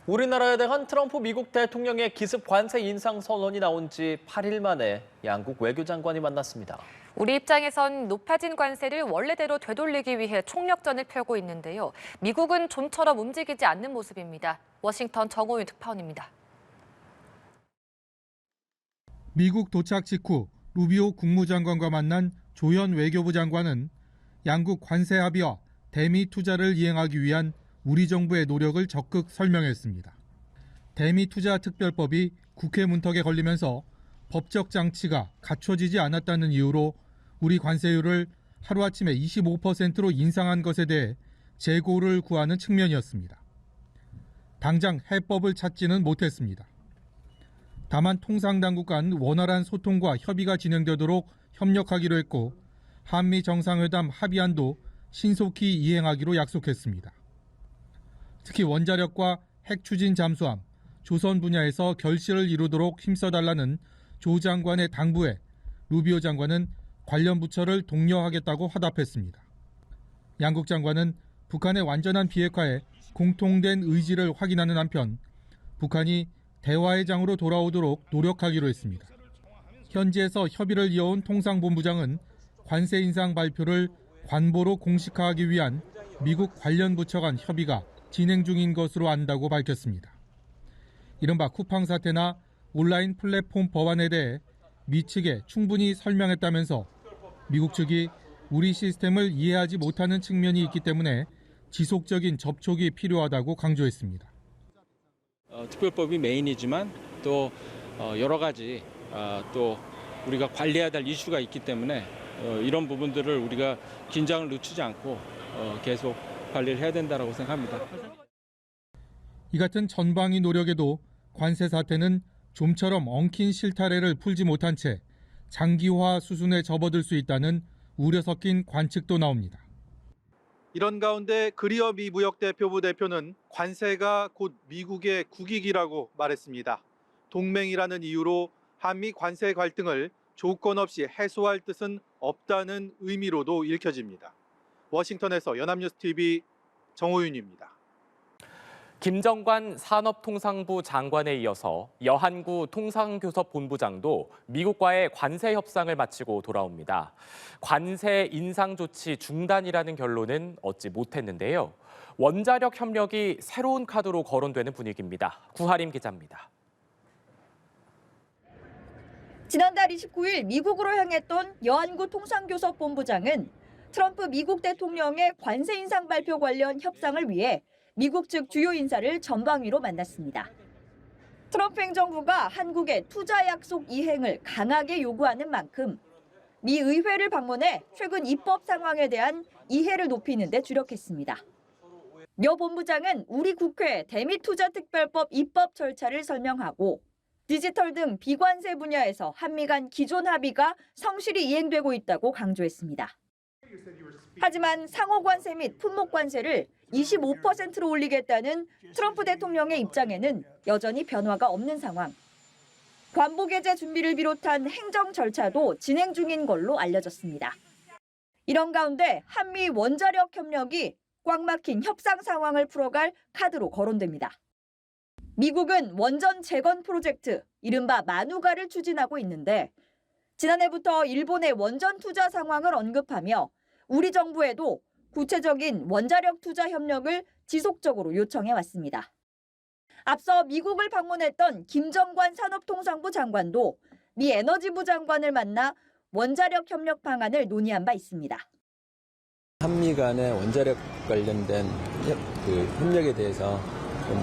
우리나라에 대한 트럼프 미국 대통령의 기습 관세 인상 선언이 나온 지 8일 만에 양국 외교장관이 만났습니다. 우리 입장에선 높아진 관세를 원래대로 되돌리기 위해 총력전을 펼고 있는데요. 미국은 좀처럼 움직이지 않는 모습입니다. 워싱턴 정호윤 특파원입니다. 미국 도착 직후 루비오 국무장관과 만난 조현 외교부 장관은 양국 관세 합의와 대미 투자를 이행하기 위한 우리 정부의 노력을 적극 설명했습니다. 대미 투자 특별법이 국회 문턱에 걸리면서 법적 장치가 갖춰지지 않았다는 이유로 우리 관세율을 하루아침에 25%로 인상한 것에 대해 재고를 구하는 측면이었습니다. 당장 해법을 찾지는 못했습니다. 다만 통상당국 간 원활한 소통과 협의가 진행되도록 협력하기로 했고 한미 정상회담 합의안도 신속히 이행하기로 약속했습니다. 특히 원자력과 핵 추진 잠수함, 조선 분야에서 결실을 이루도록 힘써달라는 조 장관의 당부에 루비오 장관은 관련 부처를 독려하겠다고 화답했습니다. 양국 장관은 북한의 완전한 비핵화에 공통된 의지를 확인하는 한편 북한이 대화의 장으로 돌아오도록 노력하기로 했습니다. 현지에서 협의를 이어온 통상본부장은 관세 인상 발표를 관보로 공식화하기 위한 미국 관련 부처 간 협의가 진행 중인 것으로 안다고 밝혔습니다. 이른바 쿠팡 사태나 온라인 플랫폼 법안에 대해 미 측에 충분히 설명했다면서 미국 측이 우리 시스템을 이해하지 못하는 측면이 있기 때문에 지속적인 접촉이 필요하다고 강조했습니다. 특별법이 메인이지만 또 여러 가지 또 우리가 관리해야 될 이슈가 있기 때문에 이런 부분들을 우리가 긴장을 늦추지 않고 계속 관리를 해야 된다고 생각합니다. 이 같은 전방위 노력에도 관세 사태는 좀처럼 엉킨 실타래를 풀지 못한 채 장기화 수순에 접어들 수 있다는 우려 섞인 관측도 나옵니다. 이런 가운데 그리어 미 무역대표부 대표는 관세가 곧 미국의 국익이라고 말했습니다. 동맹이라는 이유로 한미 관세 갈등을 조건 없이 해소할 뜻은 없다는 의미로도 읽혀집니다. 워싱턴에서 연합뉴스TV 정호윤입니다. 김정관 산업통상부 장관에 이어서 여한구 통상교섭 본부장도 미국과의 관세 협상을 마치고 돌아옵니다. 관세 인상 조치 중단이라는 결론은 얻지 못했는데요. 원자력 협력이 새로운 카드로 거론되는 분위기입니다. 구하림 기자입니다. 지난달 29일 미국으로 향했던 여한구 통상교섭 본부장은 트럼프 미국 대통령의 관세 인상 발표 관련 협상을 위해 미국 측 주요 인사를 전방위로 만났습니다. 트럼프 행정부가 한국의 투자 약속 이행을 강하게 요구하는 만큼 미 의회를 방문해 최근 입법 상황에 대한 이해를 높이는 데 주력했습니다. 여 본부장은 우리 국회 대미투자특별법 입법 절차를 설명하고 디지털 등 비관세 분야에서 한미 간 기존 합의가 성실히 이행되고 있다고 강조했습니다. 하지만 상호관세 및 품목관세를 25%로 올리겠다는 트럼프 대통령의 입장에는 여전히 변화가 없는 상황. 관보 개제 준비를 비롯한 행정 절차도 진행 중인 걸로 알려졌습니다. 이런 가운데 한미 원자력 협력이 꽉 막힌 협상 상황을 풀어갈 카드로 거론됩니다. 미국은 원전 재건 프로젝트, 이른바 마누가를 추진하고 있는데 지난해부터 일본의 원전 투자 상황을 언급하며 우리 정부에도 구체적인 원자력 투자 협력을 지속적으로 요청해 왔습니다. 앞서 미국을 방문했던 김정관 산업통상부 장관도 미 에너지부 장관을 만나 원자력 협력 방안을 논의한 바 있습니다. 한미 간의 원자력 관련된 협력에 대해서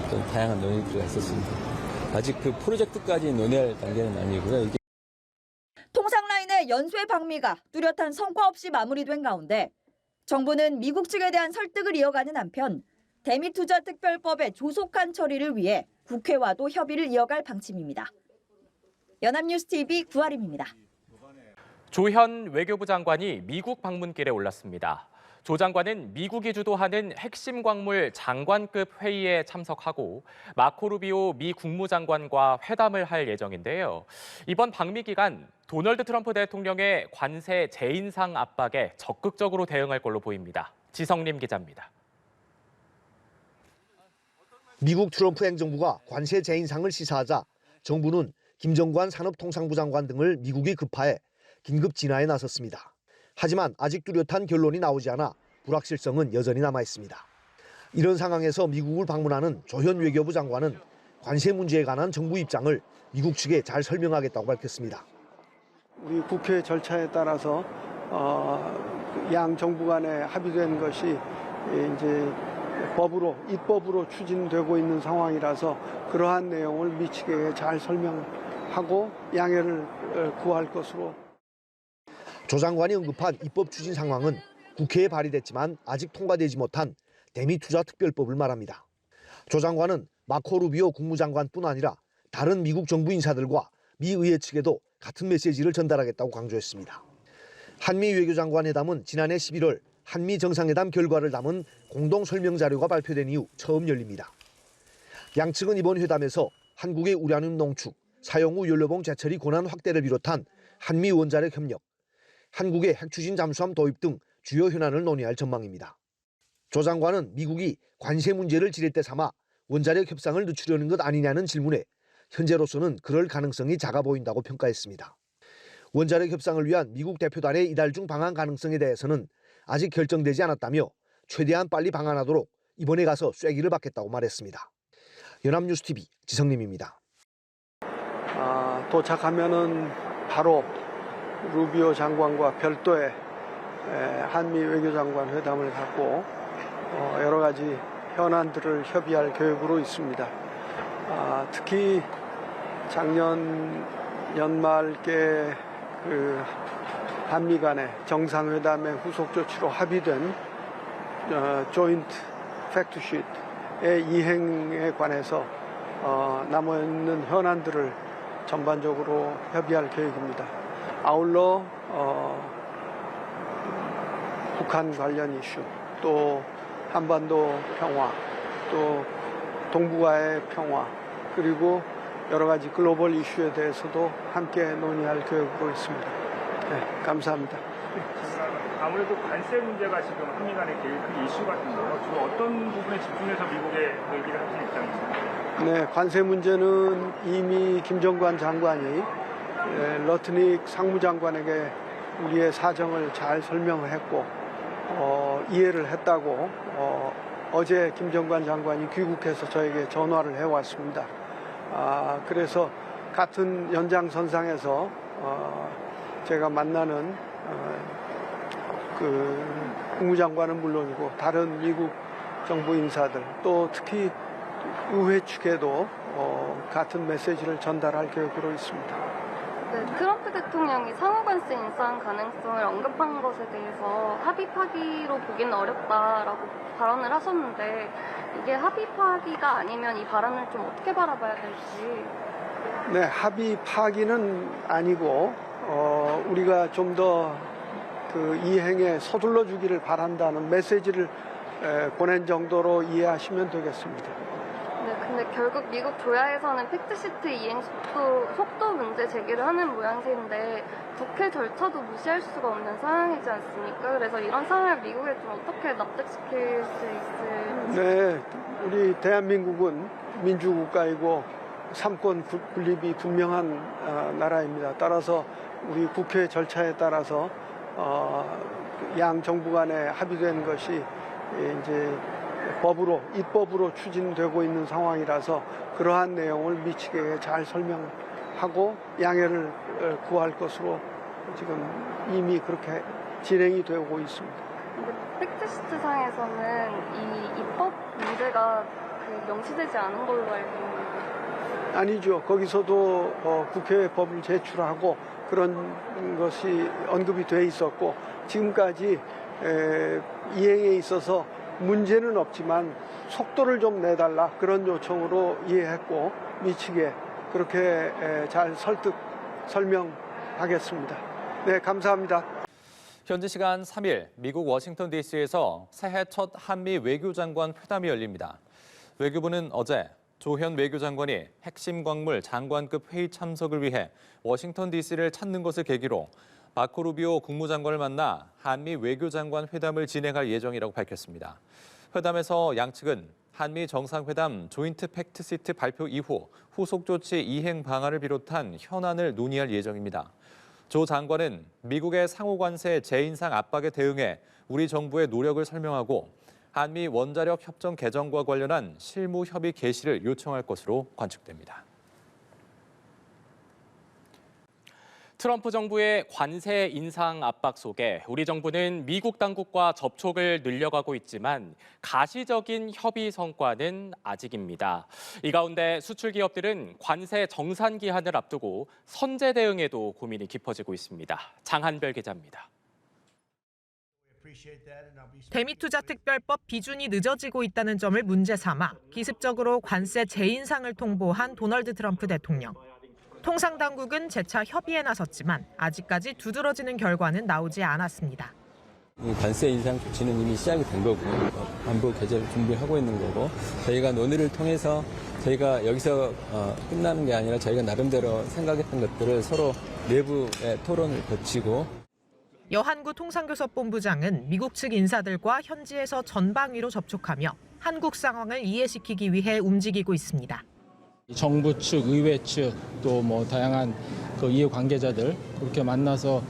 좀 다양한 논의가 있었습니다. 아직 그 프로젝트까지 논의할 단계는 아니고요. 통상라인의 연쇄 방미가 뚜렷한 성과 없이 마무리된 가운데 정부는 미국 측에 대한 설득을 이어가는 한편 대미투자특별법의 조속한 처리를 위해 국회와도 협의를 이어갈 방침입니다. 연합뉴스TV 구하림입니다. 조현 외교부 장관이 미국 방문길에 올랐습니다. 조 장관은 미국이 주도하는 핵심 광물 장관급 회의에 참석하고 마코 루비오 미 국무장관과 회담을 할 예정인데요. 이번 방미 기간 도널드 트럼프 대통령의 관세 재인상 압박에 적극적으로 대응할 걸로 보입니다. 지성림 기자입니다. 미국 트럼프 행정부가 관세 재인상을 시사하자 정부는 김정관 산업통상부 장관 등을 미국이 급파해 긴급 진화에 나섰습니다. 하지만 아직 뚜렷한 결론이 나오지 않아 불확실성은 여전히 남아 있습니다. 이런 상황에서 미국을 방문하는 조현 외교부 장관은 관세 문제에 관한 정부 입장을 미국 측에 잘 설명하겠다고 밝혔습니다. 우리 국회 절차에 따라서 양 정부 간에 합의된 것이 이제 입법으로 추진되고 있는 상황이라서 그러한 내용을 미치게 잘 설명하고 양해를 구할 것으로. 조 장관이 언급한 입법 추진 상황은 국회에 발의됐지만 아직 통과되지 못한 대미투자특별법을 말합니다. 조 장관은 마코 루비오 국무장관뿐 아니라 다른 미국 정부 인사들과 미 의회 측에도 같은 메시지를 전달하겠다고 강조했습니다. 한미 외교장관 회담은 지난해 11월 한미 정상회담 결과를 담은 공동 설명 자료가 발표된 이후 처음 열립니다. 양측은 이번 회담에서 한국의 우라늄 농축, 사용 후 연료봉 재처리 권한 확대를 비롯한 한미 원자력 협력, 한국의 핵추진 잠수함 도입 등 주요 현안을 논의할 전망입니다. 조 장관은 미국이 관세 문제를 지렛대 삼아 원자력 협상을 늦추려는 것 아니냐는 질문에 현재로서는 그럴 가능성이 작아 보인다고 평가했습니다. 원자력 협상을 위한 미국 대표단의 이달 중 방한 가능성에 대해서는 아직 결정되지 않았다며 최대한 빨리 방한하도록 이번에 가서 쐐기를 받겠다고 말했습니다. 연합뉴스TV 지성림입니다. 도착하면은 바로 루비오 장관과 별도의 한미 외교장관 회담을 갖고 여러 가지 현안들을 협의할 계획으로 있습니다. 특히 작년 연말께 그 한미 간의 정상회담의 후속 조치로 합의된 조인트 팩트시트의 이행에 관해서 남아있는 현안들을 전반적으로 협의할 계획입니다. 아울러 북한 관련 이슈, 또 한반도 평화, 또 동북아의 평화, 그리고 여러 가지 글로벌 이슈에 대해서도 함께 논의할 계획으로 있습니다. 네, 감사합니다. 아무래도 관세 문제가 지금 한미 간의 제일 큰 이슈 같은데요. 주로 어떤 부분에 집중해서 미국에 얘기를 하실 입장이십니까? 네, 관세 문제는 이미 김정관 장관이 러트닉 상무장관에게 우리의 사정을 잘 설명했고 이해를 했다고 어제 김정관 장관이 귀국해서 저에게 전화를 해왔습니다. 그래서 같은 연장선상에서 제가 만나는 그 국무장관은 물론이고 다른 미국 정부 인사들 또 특히 의회 측에도 같은 메시지를 전달할 계획으로 있습니다. 네, 트럼프 대통령이 상호관세 인상 가능성을 언급한 것에 대해서 합의 파기로 보기는 어렵다라고 발언을 하셨는데 이게 합의 파기가 아니면 이 발언을 좀 어떻게 바라봐야 될지. 네, 합의 파기는 아니고 우리가 좀 더 그 이행에 서둘러 주기를 바란다는 메시지를 보낸 정도로 이해하시면 되겠습니다. 네, 근데 결국 미국 조야에서는 팩트시트 이행 속도 문제 제기를 하는 모양새인데 국회 절차도 무시할 수가 없는 상황이지 않습니까? 그래서 이런 상황을 미국에 좀 어떻게 납득시킬 수 있을지. 네, 우리 대한민국은 민주국가이고 삼권 분립이 분명한 나라입니다. 따라서 우리 국회 절차에 따라서 양 정부 간에 합의된 것이 이제 입법으로 추진되고 있는 상황이라서 그러한 내용을 미치게 잘 설명하고 양해를 구할 것으로 지금 이미 그렇게 진행이 되고 있습니다. 팩트시트 상에서는 이 입법 문제가 명시되지 않은 걸로 알고 있는데. 아니죠. 거기서도 국회에 법을 제출하고 그런 것이 언급이 돼 있었고 지금까지 이행에 있어서 문제는 없지만 속도를 좀 내달라 그런 요청으로 이해했고 미치게 그렇게 잘 설명하겠습니다. 네, 감사합니다. 현지 시간 3일 미국 워싱턴 DC에서 새해 첫 한미 외교장관 회담이 열립니다. 외교부는 어제 조현 외교장관이 핵심 광물 장관급 회의 참석을 위해 워싱턴 DC를 찾는 것을 계기로 마코 루비오 국무장관을 만나 한미 외교장관 회담을 진행할 예정이라고 밝혔습니다. 회담에서 양측은 한미 정상회담 조인트 팩트시트 발표 이후 후속 조치 이행 방안을 비롯한 현안을 논의할 예정입니다. 조 장관은 미국의 상호 관세 재인상 압박에 대응해 우리 정부의 노력을 설명하고 한미 원자력 협정 개정과 관련한 실무 협의 개시를 요청할 것으로 관측됩니다. 트럼프 정부의 관세 인상 압박 속에 우리 정부는 미국 당국과 접촉을 늘려가고 있지만 가시적인 협의 성과는 아직입니다. 이 가운데 수출 기업들은 관세 정산 기한을 앞두고 선제 대응에도 고민이 깊어지고 있습니다. 장한별 기자입니다. 대미투자특별법 비준이 늦어지고 있다는 점을 문제 삼아 기습적으로 관세 재인상을 통보한 도널드 트럼프 대통령. 통상당국은 재차 협의에 나섰지만 아직까지 두드러지는 결과는 나오지 않았습니다. 관세 인상 조치는 이미 시작이 된 거고 안보 개정을 준비하고 있는 거고 저희가 논의를 통해서 저희가 여기서 끝나는 게 아니라 저희가 나름대로 생각했던 것들을 서로 내부의 토론을 거치고 여한구 통상교섭본부장은 미국 측 인사들과 현지에서 전방위로 접촉하며 한국 상황을 이해시키기 위해 움직이고 있습니다. 정부 측, 의회 측, 또 다양한 그 이해 관계자들 그렇게 만나서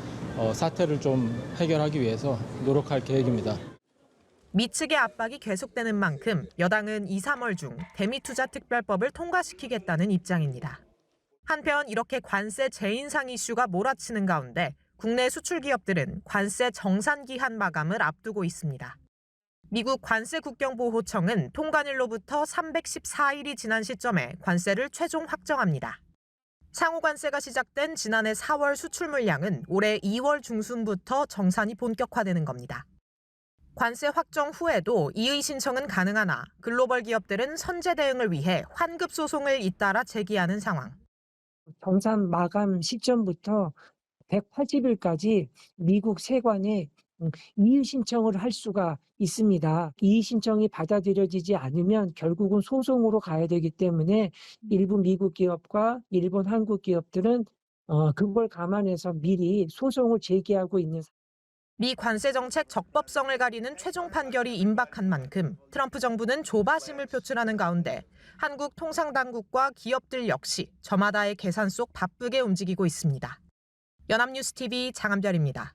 사태를 좀 해결하기 위해서 노력할 계획입니다. 미 측의 압박이 계속되는 만큼 여당은 2, 3월 중 대미투자특별법을 통과시키겠다는 입장입니다. 한편 이렇게 관세 재인상 이슈가 몰아치는 가운데 국내 수출 기업들은 관세 정산 기한 마감을 앞두고 있습니다. 미국 관세국경보호청은 통관일로부터 314일이 지난 시점에 관세를 최종 확정합니다. 상호관세가 시작된 지난해 4월 수출 물량은 올해 2월 중순부터 정산이 본격화되는 겁니다. 관세 확정 후에도 이의 신청은 가능하나 글로벌 기업들은 선제 대응을 위해 환급 소송을 잇따라 제기하는 상황. 정산 마감 시점부터 180일까지 미국 세관에 이의 신청을 할 수가 있습니다. 이의 신청이 받아들여지지 않으면 결국은 소송으로 가야 되기 때문에 일부 미국 기업과 일본 한국 기업들은 그걸 감안해서 미리 소송을 제기하고 있는 미 관세 정책 적법성을 가리는 최종 판결이 임박한 만큼 트럼프 정부는 조바심을 표출하는 가운데 한국 통상당국과 기업들 역시 저마다의 계산 속 바쁘게 움직이고 있습니다. 연합뉴스 TV 장한별입니다.